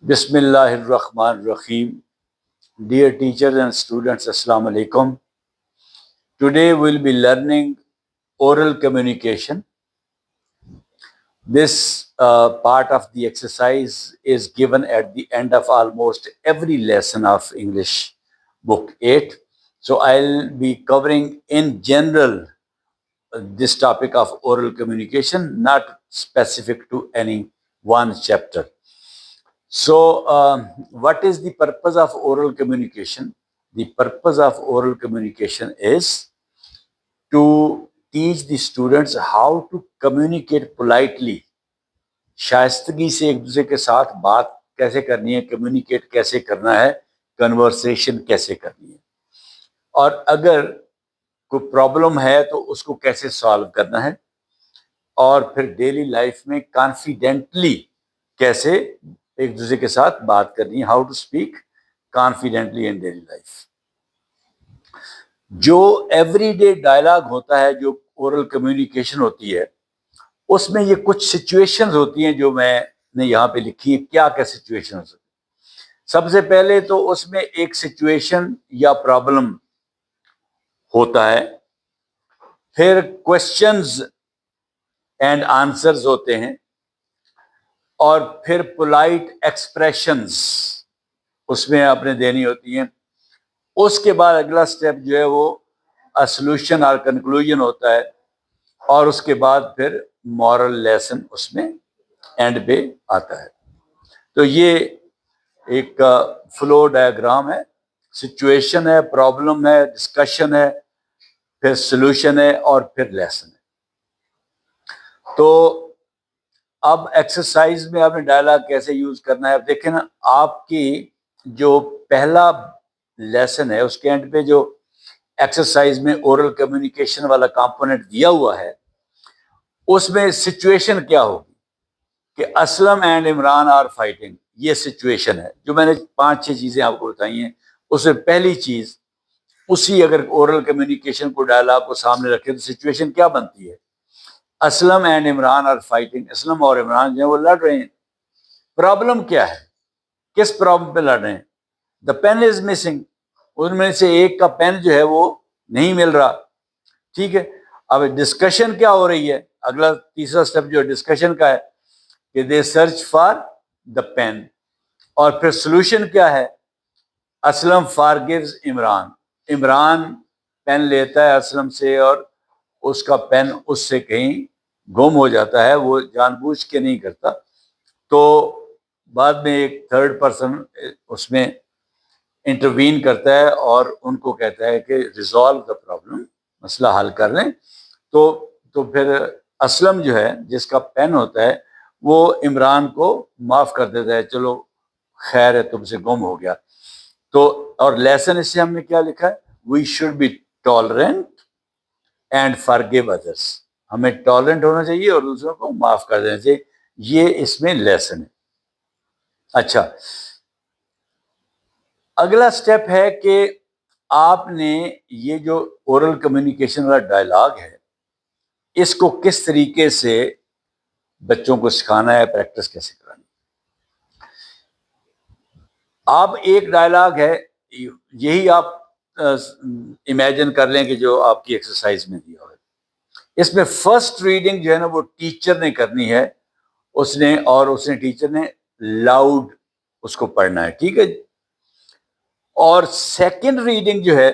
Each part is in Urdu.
Bismillah ar-Rahman ar-Rahim. Dear teachers and students, Assalamu alaikum. Today we'll be learning oral communication. This part of the exercise is given at the end of almost every lesson of English Book 8. So I'll be covering in general this topic of oral communication, not specific to any one chapter. So, what is the purpose of oral communication? The purpose of oral communication is to teach the students how to communicate politely. شائستگی سے ایک دوسرے کے ساتھ بات کیسے کرنی ہے, کمیونیکیٹ کیسے کرنا ہے, کنورسیشن کیسے کرنی ہے, اور اگر کوئی پرابلم ہے تو اس کو کیسے سالو کرنا ہے, اور پھر ڈیلی لائف میں کانفیڈنٹلی کیسے ایک دوسرے کے ساتھ بات کرنی ہے, how to speak confidently in daily life. جو ایوری ڈے ڈائلاگ ہوتا ہے, جو اورل کمیونیکیشن ہوتی ہے, اس میں یہ کچھ سچویشنز ہوتی ہیں جو میں نے یہاں پہ لکھی ہے. کیا کیا سچویشنز ہوتی ہیں؟ سب سے پہلے تو اس میں ایک سچویشن یا پرابلم ہوتا ہے, پھر کوشچنز اینڈ آنسرز ہوتے ہیں, اور پھر پولائٹ ایکسپریشنز اس میں آپ نے دینی ہوتی ہیں. اس کے بعد اگلا سٹیپ جو ہے وہ سولوشن اور کنکلوژن ہوتا ہے, اور اس کے بعد پھر مورل لیسن اس میں اینڈ پہ آتا ہے. تو یہ ایک فلو ڈائیگرام ہے. سچویشن ہے, پرابلم ہے, ڈسکشن ہے, پھر سولوشن ہے, اور پھر لیسن ہے. تو اب ایکسرسائز میں آپ نے ڈائلاگ کیسے یوز کرنا ہے. اب دیکھیں نا, آپ کی جو پہلا لیسن ہے اس کے اینڈ پہ جو ایکسرسائز میں اورل کمیونیکیشن والا کمپوننٹ دیا ہوا ہے, اس میں سچویشن کیا ہوگی کہ Aslam and Imran are fighting. یہ سچویشن ہے جو میں نے 5-6 چیزیں آپ کو بتائی ہیں. اس میں پہلی چیز, اسی اگر اورل کمیونیکیشن کو ڈائلاگ کو سامنے رکھے تو سچویشن کیا بنتی ہے؟ Aslam and Imran are fighting. Aslam اور عمران جو ہیں وہ لڑ رہے ہیں. پرابلم کیا ہے, کس پرابلم پہ لڑ رہے ہیں؟ دا پین از مسنگ. ان میں سے ایک کا پین جو ہے وہ نہیں مل رہا. ٹھیک ہے, اب ڈسکشن کیا ہو رہی ہے؟ اگلا تیسرا سٹیپ جو ڈسکشن کا ہے کہ دے سرچ فار دا پین. اور پھر سولوشن کیا ہے؟ اسلم فارگیوز عمران. عمران پین لیتا ہے اسلم سے, اور اس کا پین اس سے کہیں گم ہو جاتا ہے, وہ جان بوجھ کے نہیں کرتا. تو بعد میں ایک تھرڈ پرسن اس میں انٹروین کرتا ہے اور ان کو کہتا ہے کہ ریزالو دا پرابلم, مسئلہ حل کر لیں. تو پھر اسلم جو ہے, جس کا پین ہوتا ہے, وہ عمران کو معاف کر دیتا ہے, چلو خیر ہے, تم سے گم ہو گیا. تو اور لیسن اس سے ہم نے کیا لکھا ہے؟ We should be tolerant and forgive others. ہمیں ٹالرنٹ ہونا چاہیے اور دوسروں کو معاف کر دینا چاہیے. یہ اس میں لیسن ہے. اچھا, اگلا سٹیپ ہے کہ آپ نے یہ جو اورل کمیونیکیشن والا ڈائلاگ ہے, اس کو کس طریقے سے بچوں کو سکھانا ہے, پریکٹس کیسے کرانی ہے. آپ ایک ڈائلاگ ہے, یہی آپ امیجن کر لیں کہ جو آپ کی ایکسرسائز میں دیا ہوا ہے. اس میں فرسٹ ریڈنگ جو ہے نا وہ ٹیچر نے کرنی ہے, اس نے ٹیچر نے لاؤڈ اس کو پڑھنا ہے. ٹھیک ہے. اور سیکنڈ ریڈنگ جو ہے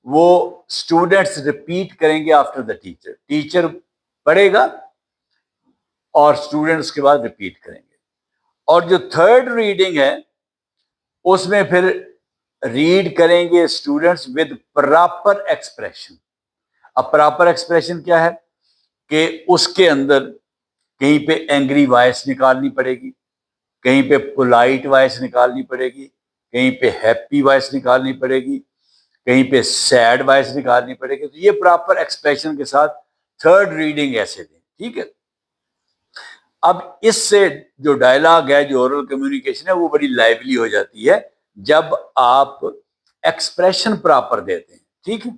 وہ اسٹوڈنٹس ریپیٹ کریں گے آفٹر دا ٹیچر. ٹیچر پڑھے گا اور اسٹوڈنٹ اس کے بعد ریپیٹ کریں گے. اور جو تھرڈ ریڈنگ ہے اس میں پھر ریڈ کریں گے اسٹوڈنٹس ود پراپر ایکسپریشن. اب پراپر ایکسپریشن کیا ہے کہ اس کے اندر کہیں پہ اینگری وائس نکالنی پڑے گی, کہیں پہ پولائٹ وائس نکالنی پڑے گی, کہیں پہ ہیپی وائس نکالنی پڑے گی, کہیں پہ سیڈ وائس نکالنی پڑے گی. تو یہ پراپر ایکسپریشن کے ساتھ تھرڈ ریڈنگ ایسے دیں. ٹھیک ہے. اب اس سے جو ڈائلاگ ہے, جو اورل کمیونیکیشن ہے, وہ بڑی لائیولی ہو جاتی ہے جب آپ ایکسپریشن پراپر دیتے ہیں. ٹھیک ہے.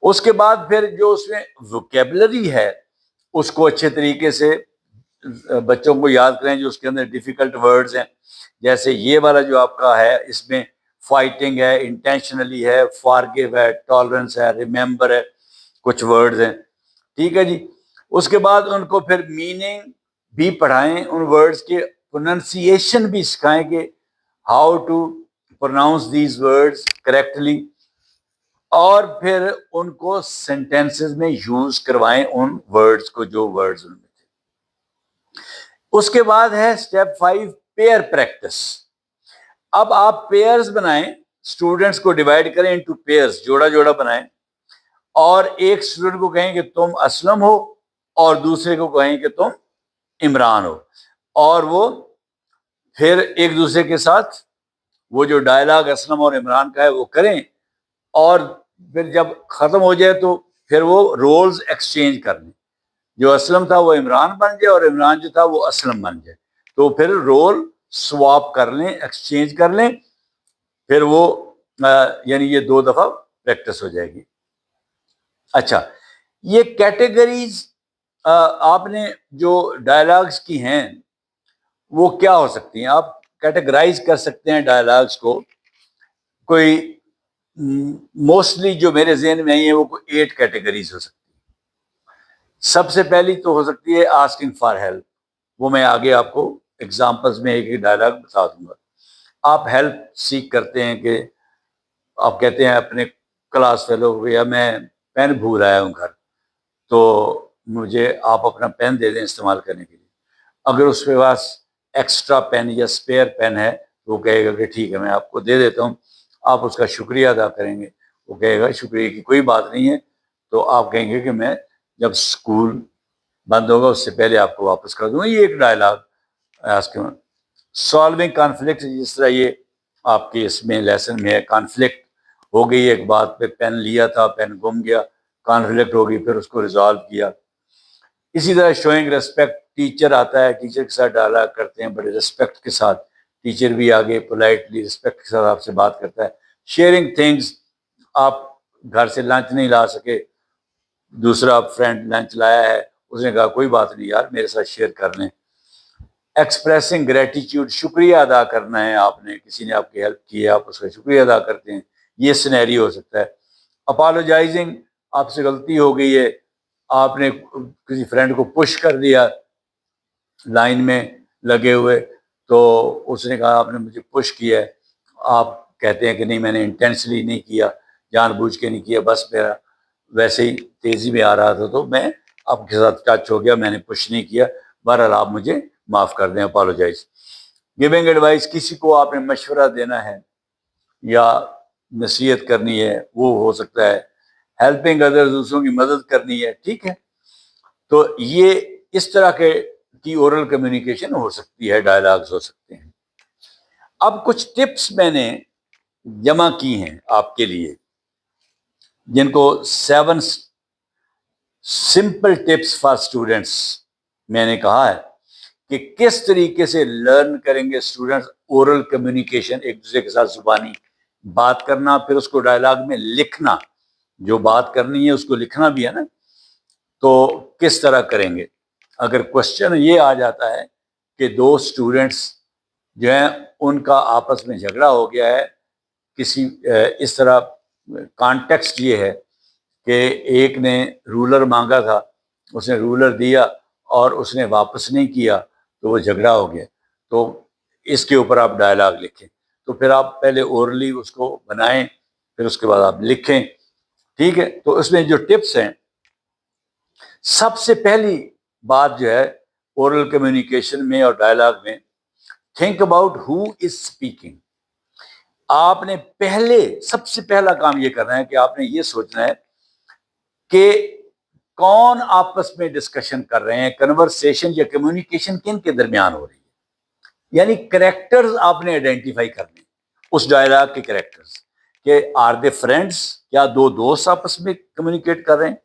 اس کے بعد پھر جو اس میں ووکیبلری ہے اس کو اچھے طریقے سے بچوں کو یاد کریں جو اس کے اندر ڈیفیکلٹ ورڈز ہیں، جیسے یہ والا جو آپ کا ہے، اس میں فائٹنگ ہے، انٹینشنلی ہے، فارگیو ہے، ٹالرنس ہے، ریممبر ہے، کچھ ورڈز ہیں، ٹھیک ہے جی۔ اس کے بعد ان کو پھر میننگ بھی پڑھائیں، ان ورڈز کے پروننسیشن بھی سکھائیں کہ how to pronounce these words correctly, اور پھر ان کو سینٹینسز میں یوز کروائیں ان ورڈز کو جو ورڈز ان میں تھے۔ اس کے بعد ہے اسٹیپ 5 پیئر پریکٹس۔ اب آپ پیئرز بنائیں، اسٹوڈنٹس کو ڈیوائڈ کریں انٹو پیئرز، جوڑا جوڑا بنائیں، اور ایک اسٹوڈنٹ کو کہیں کہ تم اسلم ہو اور دوسرے کو کہیں کہ تم عمران ہو، اور وہ پھر ایک دوسرے کے ساتھ وہ جو ڈائلاگ اسلم اور عمران کا ہے وہ کریں، اور پھر جب ختم ہو جائے تو پھر وہ رولز ایکسچینج کر لیں، جو اسلم تھا وہ عمران بن جائے اور عمران جو تھا وہ اسلم بن جائے، تو پھر رول سواپ کر لیں، ایکسچینج کر لیں، پھر وہ یعنی یہ 2 دفعہ پریکٹس ہو جائے گی۔ اچھا، یہ کیٹیگریز آپ نے جو ڈائلاگز کی ہیں وہ کیا ہو سکتی ہیں؟ آپ کیٹیگرائز کر سکتے ہیں ڈائلاگز کو، کوئی موسٹلی جو میرے ذہن میں آئی ہیں وہ کوئی 8 کیٹیگریز ہو سکتی ہیں۔ سب سے پہلی تو ہو سکتی ہے آسکنگ فار ہیلپ، وہ میں آگے آپ کو ایگزامپلز میں ایک ڈائلاگ بتا دوں گا۔ آپ ہیلپ سیک کرتے ہیں کہ آپ کہتے ہیں اپنے کلاس فیلو کو، یا میں پین بھول آیا ہوں گھر، تو مجھے آپ اپنا پین دے دیں استعمال کرنے کے لیے۔ اگر اس کے پاس ایکسٹرا پین یا اسپیئر پین ہے تو وہ کہے گا کہ ٹھیک ہے میں آپ کو دے دیتا ہوں، آپ اس کا شکریہ ادا کریں گے، وہ کہے گا شکریہ کی کوئی بات نہیں ہے، تو آپ کہیں گے کہ میں جب اسکول بند ہوگا اس سے پہلے آپ کو واپس کر دوں گا۔ یہ ایک ڈائلاگ سالونگ کانفلکٹ، جس طرح یہ آپ کے اس میں لیسن میں ہے، کانفلکٹ ہو گئی ایک بات پہ، پین لیا تھا، پین گم گیا، کانفلکٹ ہو گئی، پھر اس کو ریزالو کیا۔ اسی طرح شوئنگ ریسپیکٹ، ٹیچر آتا ہے، ٹیچر کے ساتھ ڈائلاگ کرتے ہیں بڑے ریسپیکٹ کے ساتھ، ٹیچر بھی آگے پولائٹلی رسپیکٹ کے ساتھ آپ سے بات کرتا ہے۔ شیئرنگ تھنگز، آپ گھر سے لنچ نہیں لا سکے، دوسرا فرینڈ لنچ لایا ہے، اس نے کہا کوئی بات نہیں یار میرے ساتھ شیئر کر لیں۔ ایکسپریسنگ گریٹیٹیوڈ، شکریہ ادا کرنا ہے، آپ نے کسی نے آپ کی ہیلپ کی ہے، آپ اس کا شکریہ ادا کرتے ہیں، یہ سینیریو ہو سکتا ہے۔ اپالوجائزنگ، آپ سے غلطی ہو گئی ہے، آپ نے کسی فرینڈ کو پش کر دیا لائن میں لگے ہوئے، تو اس نے کہا آپ نے مجھے پش کیا ہے، آپ کہتے ہیں کہ نہیں میں نے انٹینشنلی نہیں کیا، جان بوجھ کے نہیں کیا، بس میرا ویسے ہی تیزی میں آ رہا تھا تو میں آپ کے ساتھ ٹچ ہو گیا، میں نے پش نہیں کیا، بہرحال آپ مجھے معاف کر دیں، اپالوجائز۔ گیونگ ایڈوائس، کسی کو آپ نے مشورہ دینا ہے یا نصیحت کرنی ہے، وہ ہو سکتا ہے۔ ہیلپنگ ادر، دوسروں کی مدد کرنی ہے، ٹھیک ہے۔ تو یہ اس طرح کی اورل کمیونیکیشن ہو سکتی ہے، ڈائلاگز ہو سکتے ہیں۔ اب کچھ ٹپس میں نے جمع کی ہیں آپ کے لیے، جن کو 7 سمپل ٹپس فار اسٹوڈنٹس میں نے کہا ہے کہ کس طریقے سے لرن کریں گے اسٹوڈنٹس اورل کمیونیکیشن، ایک دوسرے کے ساتھ زبانی بات کرنا، پھر اس کو ڈائلاگ میں لکھنا، جو بات کرنی ہے اس کو لکھنا بھی ہے نا، تو کس طرح کریں گے۔ اگر کوشچن یہ آ جاتا ہے کہ 2 اسٹوڈنٹس جو ہیں ان کا آپس میں جھگڑا ہو گیا ہے، کسی اس طرح کانٹیکسٹ یہ ہے کہ ایک نے رولر مانگا تھا، اس نے رولر دیا اور اس نے واپس نہیں کیا، تو وہ جھگڑا ہو گیا، تو اس کے اوپر آپ ڈائلاگ لکھیں۔ تو پھر آپ پہلے اورلی اس کو بنائیں، پھر اس کے بعد آپ لکھیں، ٹھیک ہے۔ تو اس میں جو ٹپس ہیں، سب سے پہلی بات جو ہے اورل کمیونیکیشن میں اور ڈائلاگ میں، think about who is speaking. آپ نے سب سے پہلا کام یہ کرنا ہے کہ آپ نے یہ سوچنا ہے کہ کون آپس میں ڈسکشن کر رہے ہیں، کنورسیشن یا کمیونیکیشن کن کے درمیان ہو رہی ہے، یعنی کریکٹرز آپ نے آئیڈینٹیفائی کرنے اس ڈائلاگ کے کریکٹرز، کہ آر دے فرینڈس، کیا 2 دوست آپس میں کمیونیکیٹ کر رہے ہیں،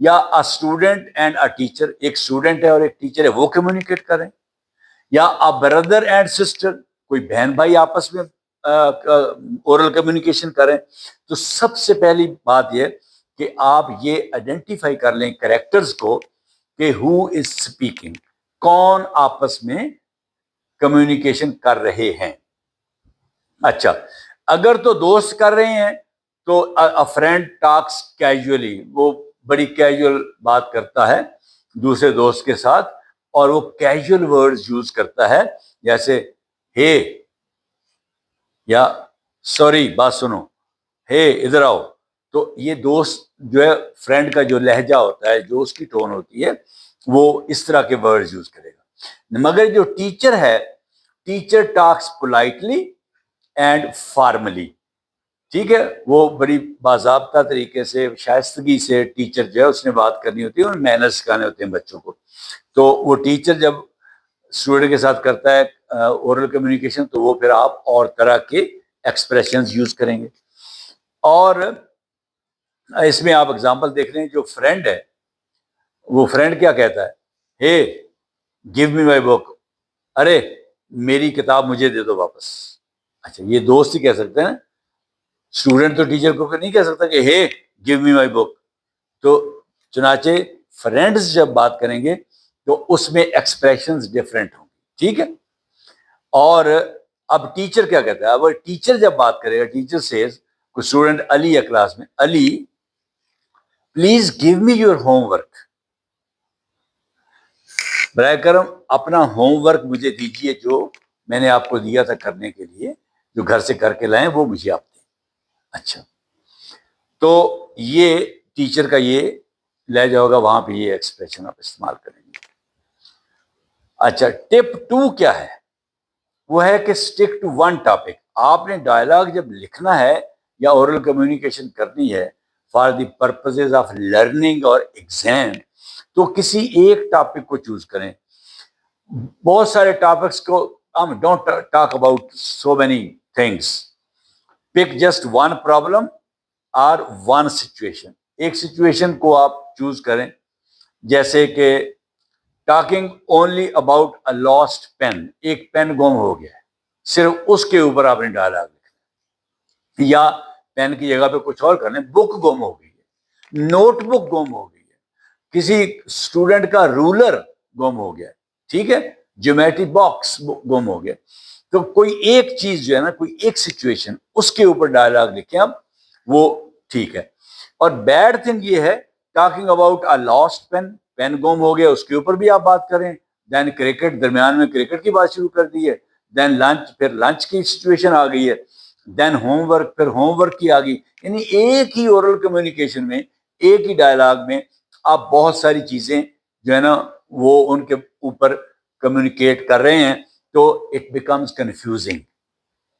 یا a student and a teacher, ایک اسٹوڈنٹ ہے اور ایک ٹیچر ہے وہ کمیونیکیٹ کر رہے ہیں، یا اے بردر اینڈ سسٹر، کوئی بہن بھائی آپس میں اورل کمیونیکیشن کریں۔ تو سب سے پہلی بات یہ کہ آپ یہ آئیڈینٹیفائی کر لیں کریکٹرز کو کہ ہو از اسپیکنگ، کون آپس میں کمیونیکیشن کر رہے ہیں. اچھا, اگر تو دوست کر رہے ہیں تو a friend talks casually, وہ بڑی کیجول بات کرتا ہے دوسرے دوست کے ساتھ, اور وہ کیجول ورڈز یوز کرتا ہے جیسے ہے یا سوری بات سنو, ہے ادھر آؤ. تو یہ دوست جو ہے فرینڈ کا جو لہجہ ہوتا ہے, جو اس کی ٹون ہوتی ہے, وہ اس طرح کے ورڈز یوز کرے گا. مگر جو ٹیچر ہے, teacher talks politely and formally. ٹھیک ہے, وہ بڑی باضابطہ طریقے سے, شائستگی سے ٹیچر جو ہے اس نے بات کرنی ہوتی ہے, اور مینرز سکھانے ہوتے ہیں بچوں کو. تو وہ ٹیچر جب اسٹوڈنٹ کے ساتھ کرتا ہے اورل کمیونیکیشن, تو وہ پھر آپ اور طرح کے ایکسپریشنز یوز کریں گے. اور اس میں آپ اگزامپل دیکھ لیں, جو فرینڈ ہے وہ فرینڈ کیا کہتا ہے, ہے گیو می مائی بک, ارے میری کتاب مجھے دے دو واپس. اچھا, یہ دوست ہی کہہ سکتے ہیں, اسٹوڈنٹ تو ٹیچر کو نہیں کہہ سکتا کہ ہے گیو می مائی بک. تو چنانچہ فرینڈز جب بات کریں گے تو اس میں ایکسپریشنز ڈفرینٹ ہوں گے. ٹھیک ہے. اور اب ٹیچر کیا کہتا ہے, اب ٹیچر جب بات کرے گا, ٹیچر سیز, کوئی اسٹوڈنٹ علی ہے کلاس میں, Ali please give me your homework, برائے کرم اپنا ہوم ورک مجھے دیجیے جو میں نے آپ کو دیا تھا کرنے کے لیے, جو گھر سے کر کے لائیں وہ مجھے آپ دیں. اچھا, تو یہ ٹیچر کا یہ لہجہ ہوگا, وہاں پہ یہ ایکسپریشن آپ استعمال کریں گے. اچھا, ٹپ 2 کیا ہے, وہ ہے کہ اسٹک ٹو ون ٹاپک. آپ نے ڈائلاگ جب لکھنا ہے یا اورل کمیونیکیشن کرنی ہے for the purposes of learning اور ایگزام, تو کسی ایک ٹاپک کو چوز کریں. بہت سارے ٹاپکس کو don't talk about so many things, pick just one problem اور ون سچویشن. ایک سچویشن کو آپ چوز کریں, جیسے کہ talking only about a lost pen, ایک پین گم ہو گیا ہے, صرف اس کے اوپر آپ نے ڈائلاگ لکھنا. یا پین کی جگہ پہ کچھ اور کرنا, بک گم ہو گئی ہے, نوٹ بک گم ہو گئی ہے, کسی اسٹوڈنٹ کا رولر گم ہو گیا ہے, ٹھیک ہے, جیومیٹری باکس گم ہو گیا. تو کوئی ایک چیز جو ہے نا, کوئی ایک سچویشن, اس کے اوپر ڈائلاگ لکھیں اب, وہ ٹھیک ہے. اور بیڈ تھنگ یہ ہے, talking about a lost pen, pen گم ہو گیا, اس کے اوپر بھی آپ بات کریں. دین کرکٹ, درمیان میں کرکٹ کی بات شروع کر دی ہے. دین لنچ, پھر لنچ کی سچویشن آ گئی ہے. دین ہوم ورک, پھر ہوم ورک کی آ گئی. یعنی ایک ہی اورل کمیونیکیشن میں, ایک ہی ڈائلاگ میں آپ بہت ساری چیزیں جو ہے نا وہ ان کے اوپر کمیونیکیٹ کر رہے ہیں, تو اٹ بیکمز کنفیوزنگ.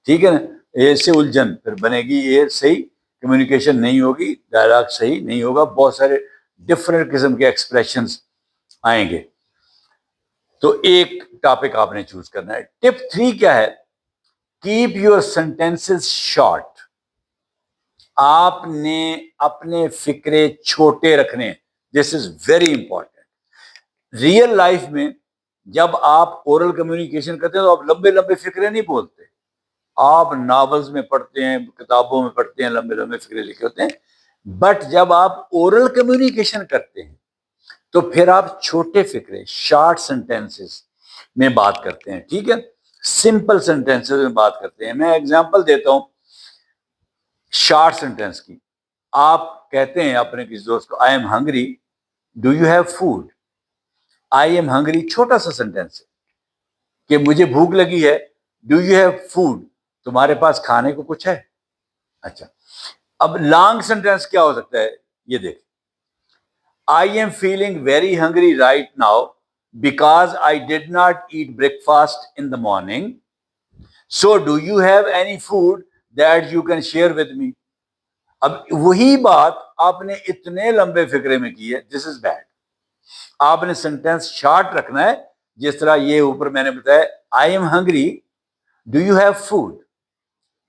ٹھیک ہے نا, اس سے الجھن پھر بنے گی, یہ صحیح کمیونیکیشن نہیں ہوگی, ڈائلاگ صحیح نہیں ہوگا, بہت سارے ڈفرینٹ قسم کے ایکسپریشنز آئیں گے. تو ایک ٹاپک آپ نے چوز کرنا ہے. ٹپ 3 کیا ہے, کیپ یور سینٹینسز شارٹ. آپ نے اپنے فکرے چھوٹے رکھنے, this is very important. Real life میں جب آپ اورل کمیونیکیشن کرتے ہیں تو آپ لمبے لمبے فکرے نہیں بولتے. آپ ناولز میں پڑھتے ہیں, کتابوں میں پڑھتے ہیں, لمبے لمبے فکرے لکھے ہوتے ہیں. بٹ جب آپ اورل کمیونیکیشن کرتے ہیں تو پھر آپ چھوٹے فکرے, شارٹ سینٹینسز میں بات کرتے ہیں. ٹھیک ہے, سمپل سینٹینسز میں بات کرتے ہیں. میں ایگزامپل دیتا ہوں شارٹ سینٹینس کی. آپ کہتے ہیں اپنے کسی دوست کو, I am hungry, do you have food. I am hungry چھوٹا سا سینٹینس ہے کہ مجھے بھوک لگی ہے, ڈو یو ہیو فوڈ, تمہارے پاس کھانے کو کچھ ہے. اچھا, اب لانگ سینٹینس کیا ہو سکتا ہے, یہ دیکھ, I am feeling very hungry right now because I did not eat breakfast in the morning, so do you have any food that you can share with me. اب وہی بات آپ نے اتنے لمبے فکرے میں کی ہے, دس از بیڈ. آپ نے سینٹینس شارٹ رکھنا ہے, جس طرح یہ اوپر میں نے بتایا, I am hungry, do you have food.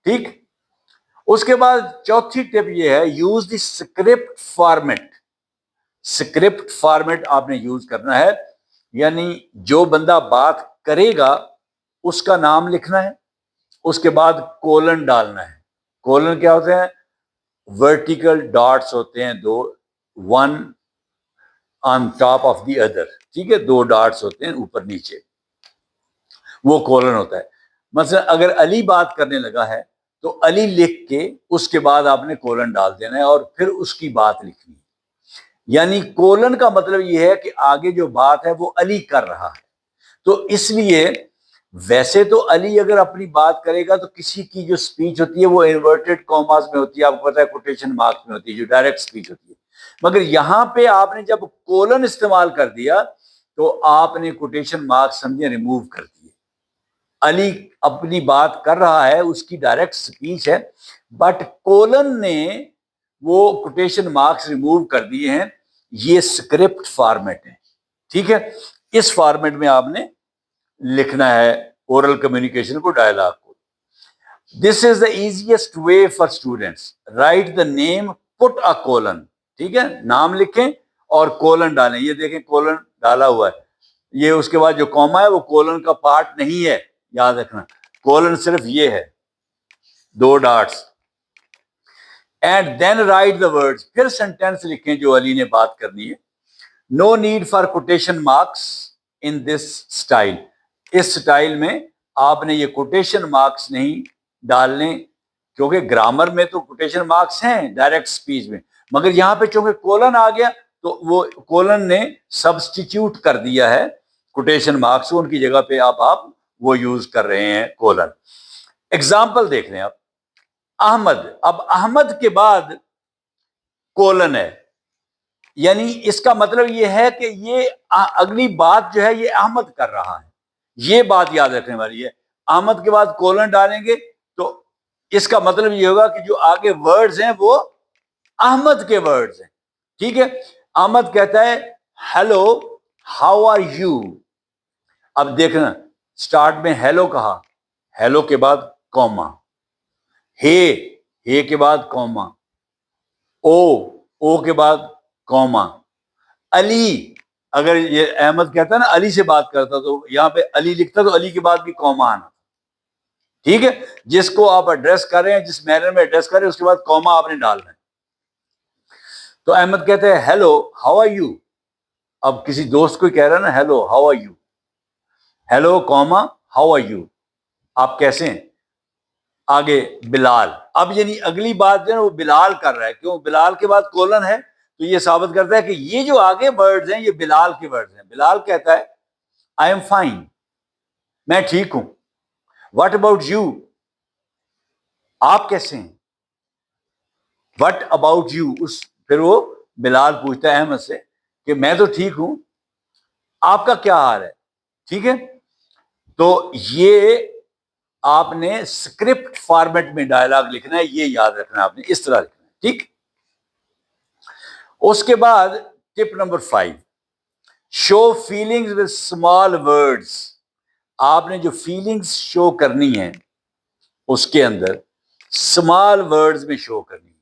ٹھیک. اس کے بعد چوتھی ٹپ یہ ہے, use the script format. Script format آپ نے یوز کرنا ہے, یعنی جو بندہ بات کرے گا اس کا نام لکھنا ہے, اس کے بعد کولن ڈالنا ہے. کولن کیا ہوتے ہیں, ورٹیکل ڈاٹس ہوتے ہیں دو, one on top of the other. ٹھیک ہے, 2 ڈاٹس ہوتے ہیں اوپر نیچے, وہ کولن ہوتا ہے. مثلا اگر علی بات کرنے لگا ہے تو علی لکھ کے اس کے بعد آپ نے کولن ڈال دینا ہے اور پھر اس کی بات لکھنی ہے. یعنی کولن کا مطلب یہ ہے کہ آگے جو بات ہے وہ علی کر رہا ہے. تو اس لیے ویسے تو علی اگر اپنی بات کرے گا تو کسی کی جو سپیچ ہوتی ہے وہ انورٹڈ کاماز میں ہوتی ہے, آپ کو پتا ہے کوٹیشن مارکس میں ہوتی ہے, جو ڈائریکٹ سپیچ ہوتی ہے. مگر یہاں پہ آپ نے جب کولن استعمال کر دیا تو آپ نے کوٹیشن مارکس سمجھے ریموو کر دیے. علی اپنی بات کر رہا ہے, اس کی ڈائریکٹ سپیچ ہے, بٹ کولن نے وہ کوٹیشن مارکس ریموو کر دیے ہیں. یہ اسکرپٹ فارمیٹ ہے. ٹھیک ہے, اس فارمیٹ میں آپ نے لکھنا ہے اورل کمیونیکیشن کو, ڈائلاگ کو. This is the easiest way for students. Write the name, put a colon. ٹھیک ہے, نام لکھیں اور کولن ڈالیں. یہ دیکھیں کولن ڈالا ہوا ہے. یہ اس کے بعد جو کوما ہے وہ کولن کا پارٹ نہیں ہے, یاد رکھنا. کولن صرف یہ ہے, 2 dots. And then write the words. پھر سینٹینس لکھیں جو علی نے بات کرنی ہے. No need for quotation marks in this style. اس سٹائل میں آپ نے یہ کوٹیشن مارکس نہیں ڈالنے, کیونکہ گرامر میں تو کوٹیشن مارکس ہیں ڈائریکٹ سپیچ میں, مگر یہاں پہ چونکہ کولن آ گیا تو وہ کولن نے سبسٹیچیوٹ کر دیا ہے کوٹیشن مارکس, ان کی جگہ پہ آپ وہ یوز کر رہے ہیں کولن. ایگزامپل دیکھ لیں آپ. احمد, اب احمد کے بعد کولن ہے, یعنی اس کا مطلب یہ ہے کہ یہ اگلی بات جو ہے یہ احمد کر رہا ہے. یہ بات یاد رکھنے والی ہے. احمد کے بعد کولن ڈالیں گے تو اس کا مطلب یہ ہوگا کہ جو آگے ورڈز ہیں وہ احمد کے ورڈز ہیں. ٹھیک ہے, احمد کہتا ہے ہیلو ہاؤ آر یو. اب دیکھنا سٹارٹ میں ہیلو کہا, ہیلو کے بعد کوما, ہے کے بعد کوما, او کے بعد کوما. علی, اگر یہ احمد کہتا ہے نا علی سے بات کرتا تو یہاں پہ علی لکھتا تو علی کے بعد بھی کوما آنا. ٹھیک ہے, جس کو آپ ایڈریس کر رہے ہیں, جس مینر میں ایڈریس کر رہے ہیں, اس کے بعد کوما آپ نے ڈالنا ہے. تو احمد کہتے ہیں ہیلو ہاؤ آر یو. اب کسی دوست کو کہہ رہا ہے نا hello how are you, hello comma how are you, آپ کیسے ہیں. آگے بلال. اب یعنی اگلی بات جو ہے وہ بلال کر رہا ہے, کیوں بلال کے بعد کولن ہے تو یہ ثابت کرتا ہے کہ یہ جو آگے ورڈز ہیں یہ بلال کے ورڈز ہیں. بلال کہتا ہے آئی ایم فائن, میں ٹھیک ہوں. واٹ اباؤٹ یو, آپ کیسے ہیں. واٹ اباؤٹ یو, پھر وہ بلال پوچھتا ہے احمد سے کہ میں تو ٹھیک ہوں, آپ کا کیا حال ہے. ٹھیک ہے, تو یہ آپ نے اسکرپٹ فارمیٹ میں ڈائلاگ لکھنا ہے, یہ یاد رکھنا ہے آپ نے, اس طرح لکھنا ہے. ٹھیک. اس کے بعد tip number 5, show feelings with small words. آپ نے جو فیلنگز شو کرنی ہے اس کے اندر اسمال ورڈز میں شو کرنی ہے.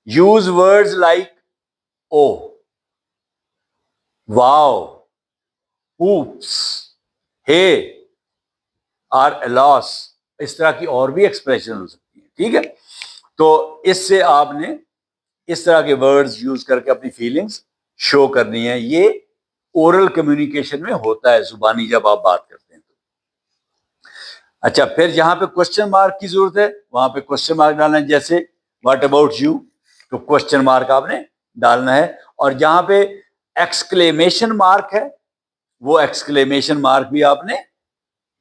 یوز ورڈز لائک او, واو, اوپس, ہے, آر الاس. اس طرح کی اور بھی ایکسپریشن ہو سکتی ہیں. ٹھیک ہے, تو اس سے آپ نے اس طرح کے ورڈز یوز کر کے اپنی فیلنگز شو کرنی ہے. یہ اورل کمیونیکیشن میں ہوتا ہے, زبانی جب آپ بات کرتے ہیں تو. اچھا, پھر جہاں پہ کوشچن مارک کی ضرورت ہے وہاں پہ کوشچن مارک ڈالنا ہے. جیسے واٹ اباؤٹ یو, تو کوشچن مارک آپ نے ڈالنا ہے. اور جہاں پہ ایکسکلیمیشن مارک ہے وہ ایکسکلیمیشن مارک بھی آپ نے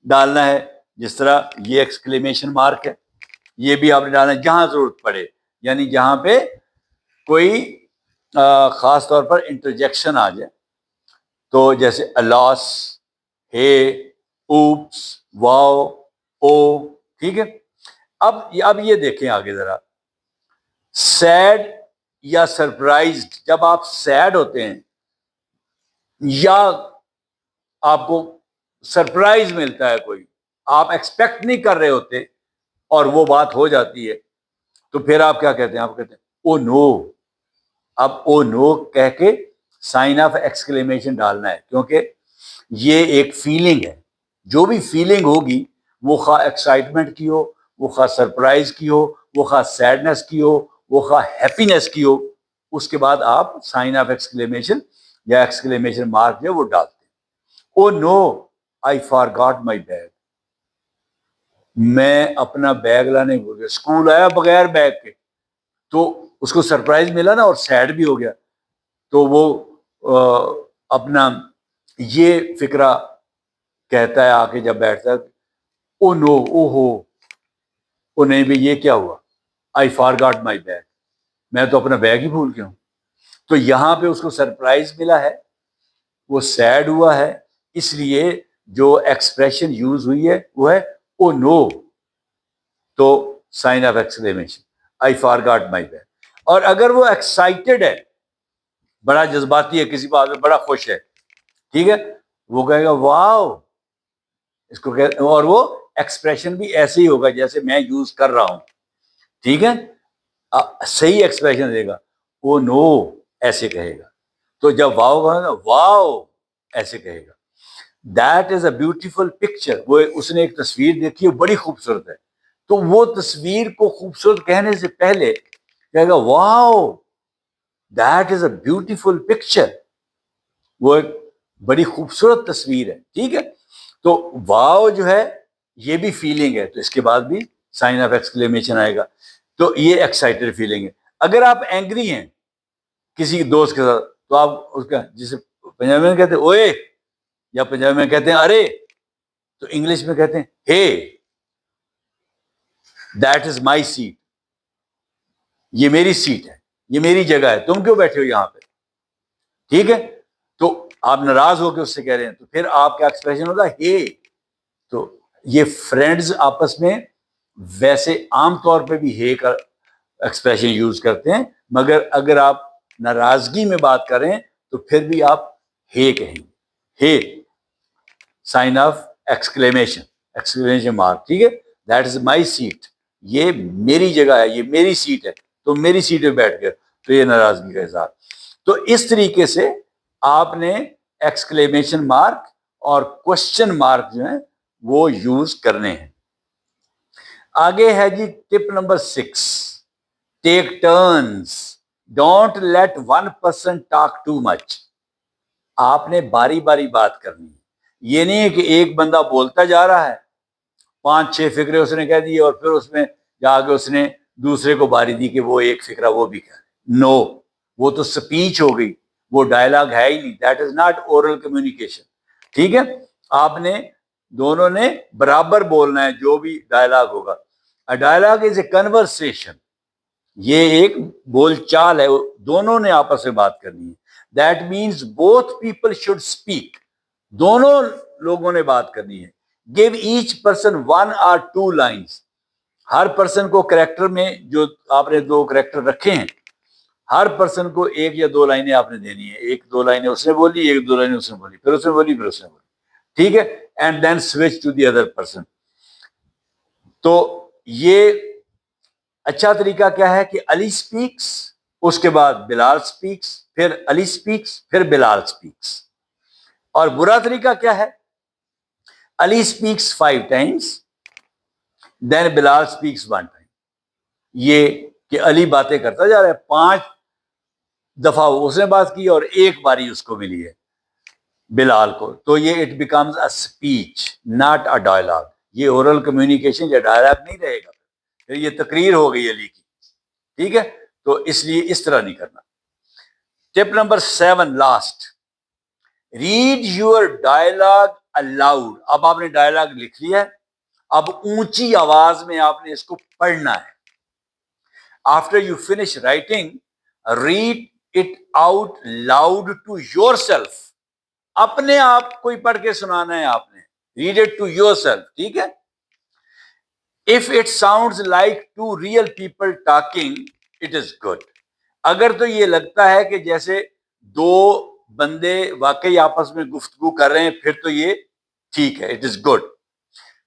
ڈالنا ہے. جس طرح یہ ایکسکلیمیشن مارک ہے, یہ بھی آپ نے ڈالنا ہے جہاں ضرورت پڑے, یعنی جہاں پہ کوئی خاص طور پر انٹرجیکشن آ جائے. تو جیسے الاس, ہے, اوپس, واو, او. ٹھیک ہے, اب یہ دیکھیں آگے ذرا. سیڈ یا سرپرائزڈ, جب آپ سیڈ ہوتے ہیں یا آپ کو سرپرائز ملتا ہے, کوئی آپ ایکسپیکٹ نہیں کر رہے ہوتے اور وہ بات ہو جاتی ہے, تو پھر آپ کیا کہتے ہیں, آپ کہتے ہیں او نو. اب او نو کہہ کے سائن آف ایکسکلیمیشن ڈالنا ہے, کیونکہ یہ ایک فیلنگ ہے. جو بھی فیلنگ ہوگی وہ خواہ ایکسائٹمنٹ کی ہو, وہ خواہ سرپرائز کی ہو, وہ خواہ سیڈنس کی ہو, وہ خواہ ہیپینس کی ہو, اس کے بعد آپ سائن آف ایکسکلیمیشن یا ایکسکلیمیشن مارک جو وہ ڈالتے ہیں. او نو آئی فارگاٹ مائی بیگ, میں اپنا بیگ لانے بھول گیا. اسکول آیا بغیر بیگ کے, تو اس کو سرپرائز ملا نا, اور سیڈ بھی ہو گیا. تو وہ اپنا یہ فکرہ کہتا ہے آ کے جب بیٹھتا ہے, او نو, او ہو, او نہیں بھائی یہ کیا ہوا, آئی فارگاٹ مائی بیگ, میں تو اپنا بیگ ہی بھول گیا ہوں. تو یہاں پہ اس کو سرپرائز ملا ہے, وہ سیڈ ہوا ہے, اس لیے جو ایکسپریشن یوز ہوئی ہے وہ ہے او نو, تو sign of exclamation, I forgot my bag. اور اگر وہ ایکسائٹیڈ ہے, بڑا جذباتی ہے, کسی بات میں بڑا خوش ہے, ٹھیک ہے, وہ کہے گا واو, اس کو اور وہ ایکسپریشن بھی ایسے ہی ہوگا جیسے میں یوز کر رہا ہوں, ٹھیک ہے, صحیح ایکسپریشن دے گا. او نو ایسے کہے گا. تو جب واو کہے گا واو ایسے کہے گا. That is a beautiful picture. وہ اس نے ایک تصویر دیکھی ہے, بڑی خوبصورت ہے, تو وہ تصویر کو خوبصورت کہنے سے پہلے کہے گا wow that is a beautiful picture, وہ ایک بڑی خوبصورت تصویر ہے, ٹھیک ہے. تو واو جو ہے یہ بھی فیلنگ ہے, تو اس کے بعد بھی سائن آف ایکسکلیمیشن آئے گا. تو یہ ایکسائٹیڈ فیلنگ ہے. اگر آپ اینگری ہیں کسی دوست کے ساتھ, تو آپ اس کا, جسے پنجابی میں کہتے ہیں اوئے, یا پنجابی میں کہتے ہیں ارے, تو انگلش میں کہتے ہیں ہے, دیٹ از مائی سیٹ, یہ میری سیٹ ہے, یہ میری جگہ ہے, تم کیوں بیٹھے ہو یہاں پہ, ٹھیک ہے. تو آپ ناراض ہو کے اس سے کہہ رہے ہیں, تو پھر آپ کا ایکسپریشن ہوگا ہے. تو یہ فرینڈز آپس میں ویسے عام طور پہ بھی ہے کا ایکسپریشن یوز کرتے ہیں, مگر اگر آپ ناراضگی میں بات کریں تو پھر بھی آپ ہے کہیں گے, ہے sign of exclamation, exclamation mark, ٹھیک ہے. دیٹ از مائی سیٹ, یہ میری جگہ ہے, یہ میری سیٹ ہے, تو میری سیٹ پہ بیٹھ گئے, تو یہ ناراضگی کا اظہار. تو اس طریقے سے آپ نے ایکسکلیمیشن مارک اور کوشچن مارک جو ہیں وہ یوز کرنے ہیں. آگے ہے جی tip number 6, take turns, don't let one person talk too much. آپ نے باری باری بات کرنی ہے. یہ نہیں ہے کہ ایک بندہ بولتا جا رہا ہے, 5-6 فکرے اس نے کہہ دی, اور پھر اس میں جا کے اس نے دوسرے کو باری دی کہ وہ ایک فکرہ وہ بھی کہہ. نو, وہ تو سپیچ ہو گئی, وہ ڈائلاگ ہے ہی نہیں. That is not oral communication, ٹھیک ہے. آپ نے دونوں نے برابر بولنا ہے جو بھی ڈائلاگ ہوگا. ڈائلاگ از اے کنورسیشن, یہ ایک بول چال ہے, دونوں نے آپس میں بات کرنی ہے. That means both people should speak, دونوں لوگوں نے بات کرنی ہے. Give each person 1 or 2 lines, Hare person کو کریکٹر میں, جو آپ نے 2 کریکٹر رکھے ہیں, ہر پرسن کو 1 یا 2 لائنیں آپ نے دینی ہے. 1-2 لائنیں اس نے بولی, 1-2 لائنیں اس نے بولی, پھر اس نے بولی, پھر اس نے بولی, ٹھیک ہے. And then switch to the other person. تو یہ اچھا طریقہ کیا ہے کہ علی اسپیکس, اس کے بعد بلال اسپیکس, پھر علی اسپیکس, پھر بلال اسپیکس. اور برا طریقہ کیا ہے, علی اسپیکس 5 times, دین بلال اسپیکس 1 time. یہ کہ علی باتیں کرتا جا رہا ہے, 5 دفعہ اس نے بات کی اور 1 باری اس کو ملی ہے بلال کو, تو یہ it becomes a speech not a dialogue. یہ اورل کمیونیکیشن یا ڈائلاگ نہیں رہے گا, پھر یہ تقریر ہو گئی علی کی, ٹھیک ہے. تو اس لیے اس طرح نہیں کرنا. Tip number 7 last, read your dialogue aloud. اب آپ نے ڈائلاگ لکھ لیا ہے, اب اونچی آواز میں آپ نے اس کو پڑھنا ہے. After you finish writing, read it out loud to yourself. اپنے آپ کوئی پڑھ کے سنانا ہے آپ نے, read it to yourself, ٹھیک ہے. If it sounds like 2 real people talking, it is good. اگر تو یہ لگتا ہے کہ جیسے 2 بندے واقعی آپس میں گفتگو کر رہے ہیں, پھر تو یہ ٹھیک ہے, it is good.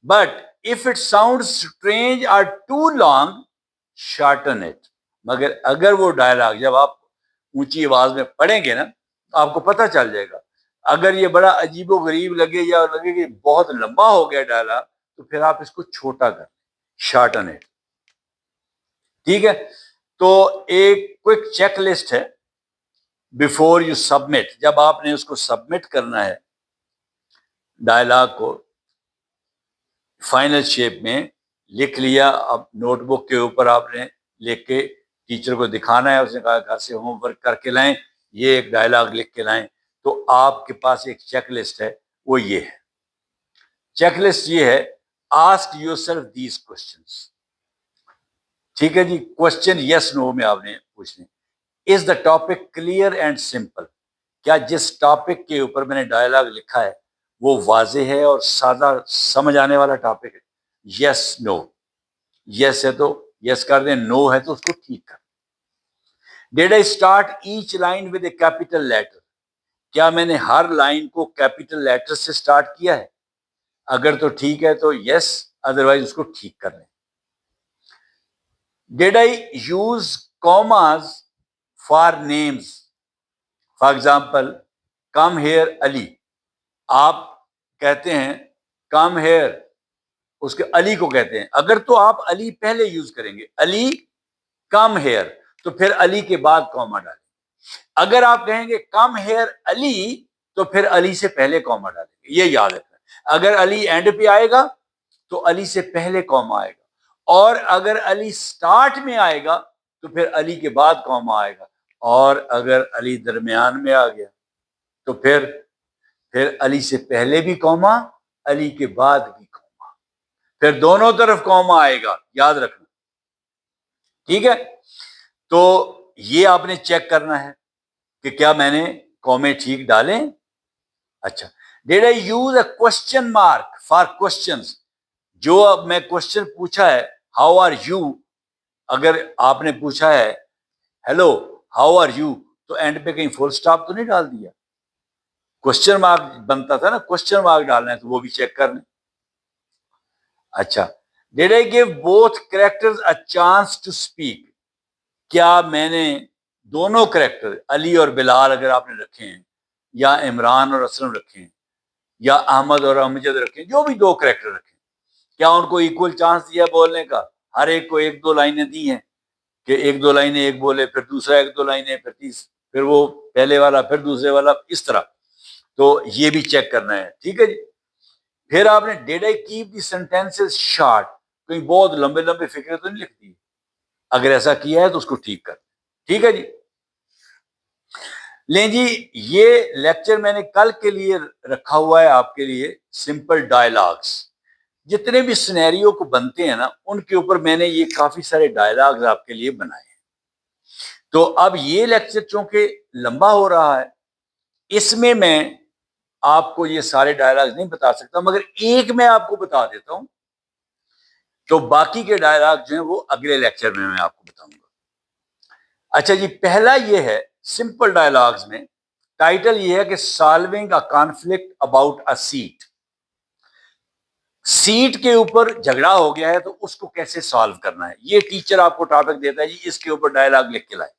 But if it sounds strange or too long, shorten it. مگر اگر وہ ڈائلاگ جب آپ اونچی آواز میں پڑھیں گے نا, آپ کو پتہ چل جائے گا. اگر یہ بڑا عجیب و غریب لگے یا لگے کہ بہت لمبا ہو گیا ڈائلاگ, تو پھر آپ اس کو چھوٹا کر, شارٹن اٹ, ٹھیک ہے. تو ایک کوئک چیک لسٹ ہے before you submit, جب آپ نے اس کو سبمٹ کرنا ہے ڈائلاگ کو فائنل شیپ میں لکھ لیا، اب نوٹ بک کے اوپر آپ نے لکھ کے ٹیچر کو دکھانا ہے، اس نے کہا گھر سے ہوم ورک کر کے لائیں، یہ ایک ڈائلاگ لکھ کے لائیں، تو آپ کے پاس ایک چیک لسٹ ہے، وہ یہ ہے. چیک لسٹ یہ ہے، ask your self these questions. ٹھیک ہے جی، کوشچن یس نو میں آپ نے پوچھنے. Is the topic clear and simple? کیا جس ٹاپک کے اوپر میں نے ڈائلاگ لکھا ہے وہ واضح ہے اور سادہ سمجھ آنے والا ٹاپک ہے؟ یس نو. یس ہے تو یس کر دیں، نو ہے تو اس کو ٹھیک کر. Did I start each line with a capital letter? کیا میں نے ہر لائن کو کیپیٹل لیٹر سے اسٹارٹ کیا ہے؟ اگر تو ٹھیک ہے تو یس، ادروائز اس کو ٹھیک کر لیں. Did I use commas for names? For example come here Ali, آپ کہتے ہیں کم ہیئر، اس کے علی کو کہتے ہیں، اگر تو آپ علی پہلے یوز کریں گے، علی کم ہیئر، تو پھر علی کے بعد کاما ڈالیں. اگر آپ کہیں گے کم ہیئر علی، تو پھر علی سے پہلے کاما ڈالیں گے. یہ یاد رکھنا. اگر علی اینڈ پہ آئے گا تو علی سے پہلے کاما آئے گا، اور اگر علی سٹارٹ میں آئے گا تو پھر علی کے بعد کاما آئے گا، اور اگر علی درمیان میں آ گیا تو پھر علی سے پہلے بھی کاما، علی کے بعد بھی کاما، پھر دونوں طرف کاما آئے گا، یاد رکھنا. ٹھیک ہے، تو یہ آپ نے چیک کرنا ہے کہ کیا میں نے کومے ٹھیک ڈالیں. اچھا، did I use a question mark for questions? جو اب میں کوشچن پوچھا ہے ہاؤ آر یو، اگر آپ نے پوچھا ہے ہیلو ہاؤ آر یو، تو اینڈ پہ کہیں فل سٹاپ تو نہیں ڈال دیا؟ کوشچن مارک بنتا تھا نا، کوشچن مارک ڈالنا ہے تو وہ بھی چیک کر لیں. اچھا، did I give both characters a chance to speak? کیا میں نے دونوں کریکٹر علی اور بلال اگر آپ نے رکھے ہیں، یا عمران اور اسلم رکھے ہیں، یا احمد اور امجد رکھے ہیں، جو بھی دو کریکٹر رکھے ہیں، کیا ان کو ایکول چانس دیا بولنے کا؟ ہر ایک کو ایک دو لائنیں دی ہیں کہ ایک دو لائنیں ایک بولے، پھر دوسرا ایک دو لائنیں، پھر وہ پہلے والا، پھر دوسرے والا، اس طرح. تو یہ بھی چیک کرنا ہے. ٹھیک ہے جی. پھر آپ نے did I keep the sentences short? کہیں بہت لمبے لمبے فکرے تو نہیں لکھتی؟ اگر ایسا کیا ہے تو اس کو ٹھیک کر. ٹھیک ہے جی. لیں جی، یہ لیکچر میں نے کل کے لیے رکھا ہوا ہے آپ کے لیے، سمپل ڈائلاگس. جتنے بھی سینیریو کو بنتے ہیں نا، ان کے اوپر میں نے یہ کافی سارے ڈائلاگز آپ کے لیے بنائے ہیں. تو اب یہ لیکچر چونکہ لمبا ہو رہا ہے، اس میں آپ کو یہ سارے ڈائلاگز نہیں بتا سکتا، مگر ایک میں آپ کو بتا دیتا ہوں، تو باقی کے ڈائلاگ جو ہیں وہ اگلے لیکچر میں آپ کو بتاؤں گا. اچھا جی، پہلا یہ ہے سمپل ڈائلاگز میں، ٹائٹل یہ ہے کہ solving a conflict about a seat. Seat کے اوپر جھگڑا ہو گیا ہے تو اس کو کیسے سالو کرنا ہے، یہ ٹیچر آپ کو ٹاپک دیتا ہے جی، اس کے اوپر ڈائلاگ لکھ کے لائے.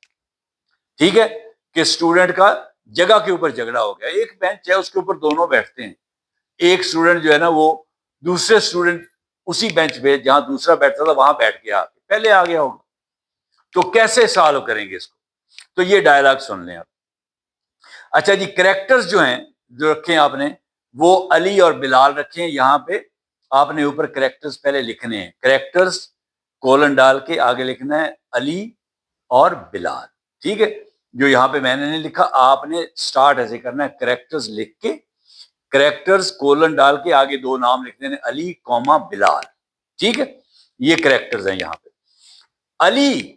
ٹھیک ہے، کہ اسٹوڈنٹ کا جگہ کے اوپر جھگڑا ہو گیا، ایک بینچ ہے اس کے اوپر دونوں بیٹھتے ہیں، ایک اسٹوڈنٹ جو ہے نا وہ دوسرے اسٹوڈنٹ اسی بینچ پہ جہاں دوسرا بیٹھتا تھا وہاں بیٹھ کے پہلے آ گیا ہوگا، تو کیسے سالو کریں گے اس کو؟ تو یہ ڈائلاگ سن لیں آپ. اچھا جی، کریکٹرز جو ہیں جو رکھے ہیں آپ نے، وہ علی اور بلال رکھے ہیں. یہاں پہ آپ نے اوپر کریکٹرز پہلے لکھنے ہیں، کریکٹرز کولن ڈال کے آگے لکھنا ہے علی اور بلال. ٹھیک ہے، جو یہاں پہ میں نے نہیں لکھا، آپ نے سٹارٹ ایسے کرنا ہے، کریکٹرز لکھ کے کریکٹرز کولن ڈال کے آگے دو نام لکھنے ہیں، علی کوما بلال. ٹھیک ہے، یہ کریکٹرز ہیں یہاں پہ. علی،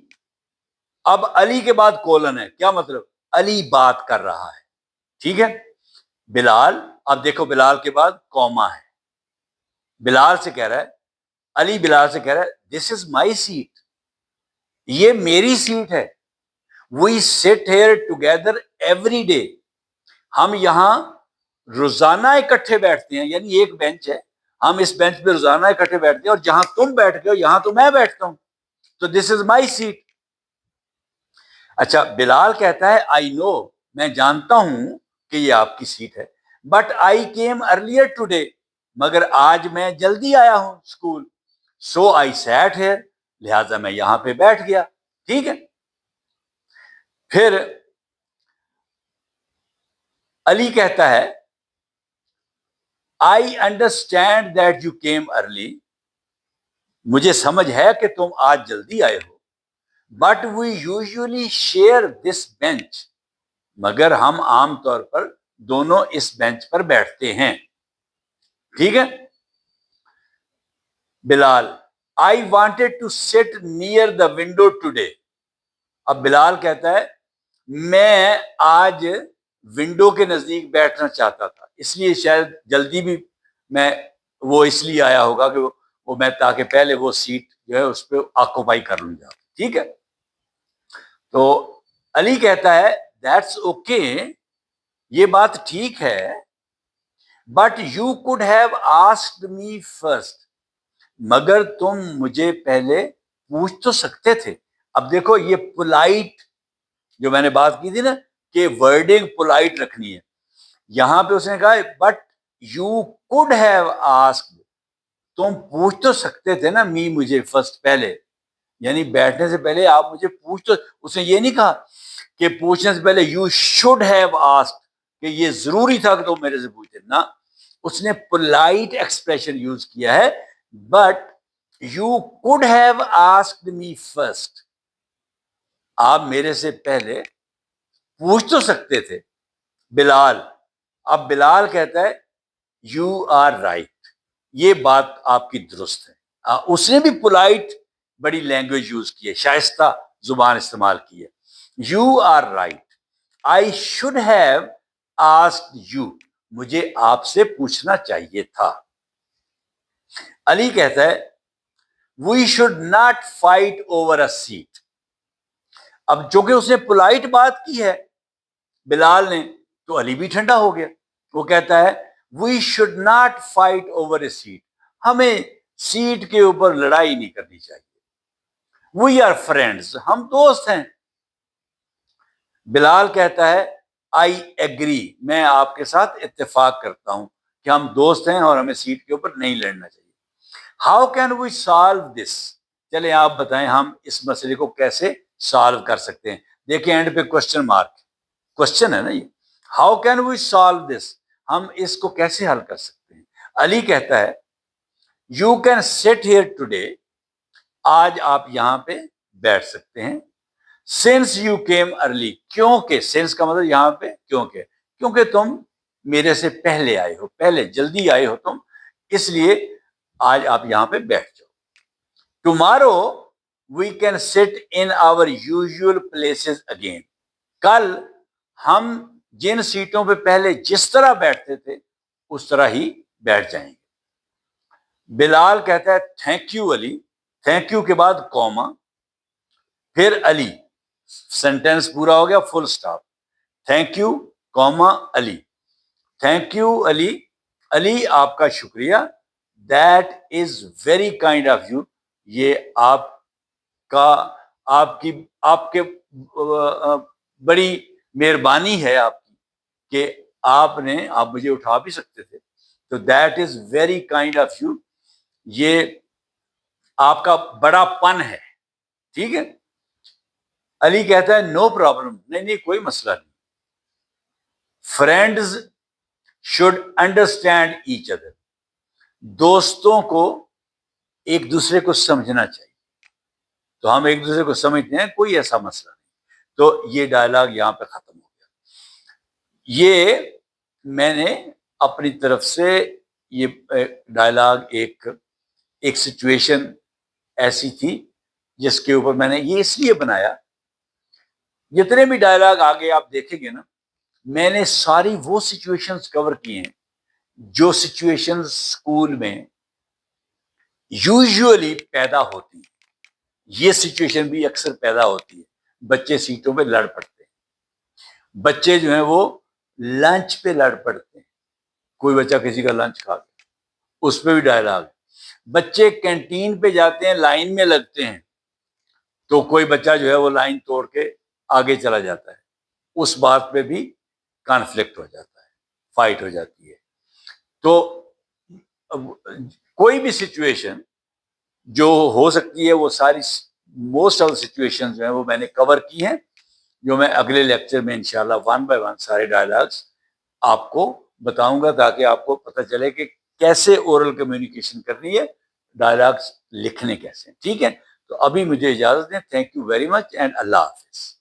اب علی کے بعد کولن ہے، کیا مطلب؟ علی بات کر رہا ہے. ٹھیک ہے، بلال، اب دیکھو بلال کے بعد کوما ہے، بلال سے کہہ رہا ہے، علی بلال سے کہہ رہا ہے دس از مائی سیٹ، یہ میری سیٹ ہے. وی سٹ ہیئر ٹوگیدر ایوری ڈے، ہم یہاں روزانہ اکٹھے بیٹھتے ہیں، یعنی ایک بینچ ہے، ہم اس بینچ پہ روزانہ اکٹھے بیٹھتے ہیں، اور جہاں تم بیٹھ گئے ہو یہاں تو میں بیٹھتا ہوں، تو دس از مائی سیٹ. اچھا، بلال کہتا ہے آئی نو، میں جانتا ہوں کہ یہ آپ کی سیٹ ہے، but I came earlier today, مگر آج میں جلدی آیا ہوں اسکول، سو آئی سیٹ ہیئر، لہذا میں یہاں پہ بیٹھ گیا. ٹھیک ہے، پھر علی کہتا ہے I understand that you came early, مجھے سمجھ ہے کہ تم آج جلدی آئے ہو، but we usually share this bench, مگر ہم عام طور پر دونوں اس بینچ پر بیٹھتے ہیں. ٹھیک ہے. Bilal I wanted to sit near the window today, اب بلال کہتا ہے میں آج ونڈو کے نزدیک بیٹھنا چاہتا تھا، اس لیے شاید جلدی بھی میں وہ اس لیے آیا ہوگا کہ وہ میں تاکہ پہلے وہ سیٹ جو ہے اس پہ آکوپائی کر لوں گا. ٹھیک ہے. تو علی کہتا ہے دیٹس اوکے، یہ بات ٹھیک ہے، but you could have asked me first, مگر تم مجھے پہلے پوچھ تو سکتے تھے. اب دیکھو یہ پولائٹ جو میں نے بات کی تھی نا کہ ورڈنگ پولائٹ رکھنی ہے، یہاں پہ اس نے کہا but you could have asked, تم پوچھ تو سکتے تھے نا می مجھے فرسٹ پہلے، یعنی بیٹھنے سے پہلے آپ مجھے پوچھ تو، اس نے یہ نہیں کہا کہ پوچھنے سے پہلے یو شوڈ ہیو آسکڈ کہ یہ ضروری تھا کہ تم میرے سے پوچھتے نا، اس نے پولائٹ ایکسپریشن یوز کیا ہے but you could have asked me first, آپ میرے سے پہلے پوچھ تو سکتے تھے. بلال، اب بلال کہتا ہے یو آر رائٹ، یہ بات آپ کی درست ہے. اس نے بھی پولائٹ بڑی لینگویج یوز کی ہے، شائستہ زبان استعمال کی ہے. You are right, I should have asked you, مجھے آپ سے پوچھنا چاہیے تھا. علی کہتا ہے we should not fight over a seat, اب جو کہ اس نے پولائٹ بات کی ہے بلال نے، تو علی بھی ٹھنڈا ہو گیا. وہ کہتا ہے we should not fight over a seat, ہمیں سیٹ کے اوپر لڑائی نہیں کرنی چاہیے. وی آر فرینڈز، ہم دوست ہیں. بلال کہتا ہے آئی ایگری، میں آپ کے ساتھ اتفاق کرتا ہوں کہ ہم دوست ہیں اور ہمیں سیٹ کے اوپر نہیں لڑنا چاہیے. How can we solve this, چلیں آپ بتائیں ہم اس مسئلے کو کیسے سالو کر سکتے ہیں. دیکھیں اینڈ پہ کوشچن مارک، کوشچن ہے نا یہ. How can we solve this, ہم اس کو کیسے حل کر سکتے ہیں. علی کہتا ہے یو کین سٹ ہیئر ٹوڈے، آج آپ یہاں پہ بیٹھ سکتے ہیں. سنس یو کیم ارلی، کیونکہ سنس کا مطلب یہاں پہ کیونکہ تم میرے سے پہلے آئے ہو، پہلے جلدی آئے ہو تم، اس لیے آج آپ یہاں پہ بیٹھ جاؤ. Tomorrow we can sit in our usual places again, کل ہم جن سیٹوں پہ پہلے جس طرح بیٹھتے تھے اس طرح ہی بیٹھ جائیں گے. بلال کہتا ہے thank you Ali, thank you کے بعد کوما، پھر علی، سینٹینس پورا ہو گیا full stop. Thank you comma Ali, thank you Ali, Ali آپ کا شکریہ. That is very kind of you, یہ آپ کا آپ کے بڑی مہربانی ہے آپ کی کہ آپ مجھے اٹھا بھی سکتے تھے. تو that is very kind of you, یہ آپ کا بڑا پن ہے. ٹھیک ہے. علی کہتا ہے نو پرابلم، نہیں کوئی مسئلہ نہیں. Friends should understand each other, دوستوں کو ایک دوسرے کو سمجھنا چاہیے. تو ہم ایک دوسرے کو سمجھتے ہیں، کوئی ایسا مسئلہ نہیں. تو یہ ڈائلاگ یہاں پہ ختم ہو گیا. یہ میں نے اپنی طرف سے یہ ڈائلاگ ایک سچویشن ایسی تھی جس کے اوپر میں نے یہ اس لیے بنایا. جتنے بھی ڈائلاگ آگے آپ دیکھیں گے نا، میں نے ساری وہ سچویشنز کور کی ہیں جو سچویشنز اسکول میں یوزولی پیدا ہوتی ہیں. یہ سچویشن بھی اکثر پیدا ہوتی ہے، بچے سیٹوں پہ لڑ پڑتے ہیں، بچے جو ہیں وہ لنچ پہ لڑ پڑتے ہیں، کوئی بچہ کسی کا لنچ کھا گیا اس پہ بھی ڈائلاگ ہے. بچے کینٹین پہ جاتے ہیں، لائن میں لگتے ہیں، تو کوئی بچہ جو ہے وہ لائن توڑ کے آگے چلا جاتا ہے، اس بات پہ بھی کانفلکٹ ہو جاتا ہے، فائٹ ہو جاتی ہے. تو کوئی بھی سچویشن جو ہو سکتی ہے وہ ساری موسٹ آف سچویشن جو ہیں وہ میں نے کور کی ہیں، جو میں اگلے لیکچر میں انشاءاللہ ون بائی ون سارے ڈائلاگس آپ کو بتاؤں گا تاکہ آپ کو پتہ چلے کہ کیسے اورل کمیونیکیشن کرنی ہے، ڈائلاگس لکھنے کیسے، ٹھیک ہے؟ تو ابھی مجھے اجازت دیں. Thank you very much and اللہ حافظ.